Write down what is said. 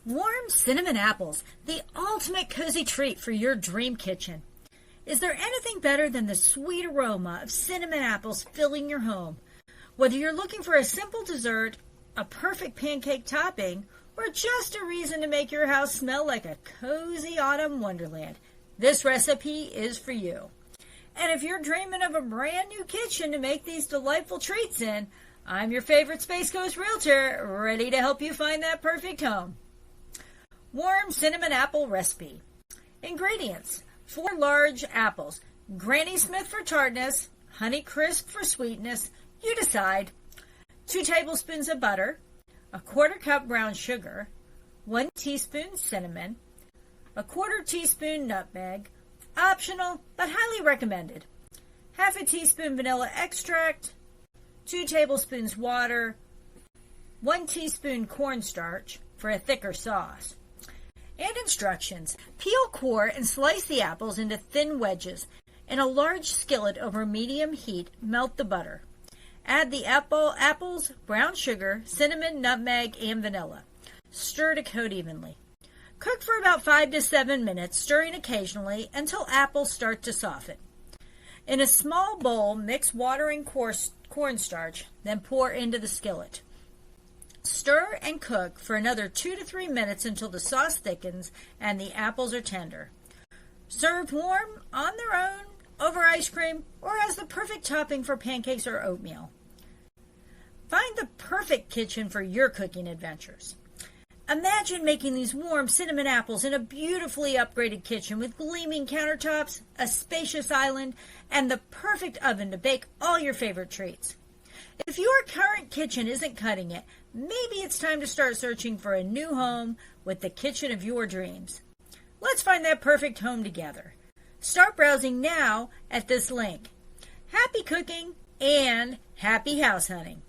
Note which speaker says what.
Speaker 1: Warm cinnamon apples, the ultimate cozy treat for your dream kitchen. Is there anything better than the sweet aroma of cinnamon apples filling your home? Whether you're looking for a simple dessert, a perfect pancake topping, or just a reason to make your house smell like a cozy autumn wonderland, this recipe is for you. And if you're dreaming of a brand new kitchen to make these delightful treats in, I'm your favorite Space Coast realtor, ready to help you find that perfect home. Warm cinnamon apple recipe. Ingredients: 4 large apples, Granny Smith for tartness, Honey Crisp for sweetness, you decide. 2 tablespoons of butter, a 1/4 cup brown sugar, 1 teaspoon cinnamon, a 1/4 teaspoon nutmeg, optional but highly recommended, 1/2 teaspoon vanilla extract, 2 tablespoons water, 1 teaspoon cornstarch for a thicker sauce. And instructions: peel, core, and slice the apples into thin wedges. In a large skillet over medium heat, melt the butter. Add the apples, brown sugar, cinnamon, nutmeg, and vanilla. Stir to coat evenly. Cook for about 5 to 7 minutes, stirring occasionally until apples start to soften. In a small bowl, mix water and cornstarch, then pour into the skillet. Stir and cook for another 2 to 3 minutes until the sauce thickens and the apples are tender. Serve warm, on their own, over ice cream, or as the perfect topping for pancakes or oatmeal. Find the perfect kitchen for your cooking adventures. Imagine making these warm cinnamon apples in a beautifully upgraded kitchen with gleaming countertops, a spacious island, and the perfect oven to bake all your favorite treats. If your current kitchen isn't cutting it, maybe it's time to start searching for a new home with the kitchen of your dreams. Let's find that perfect home together. Start browsing now at this link. Happy cooking and happy house hunting.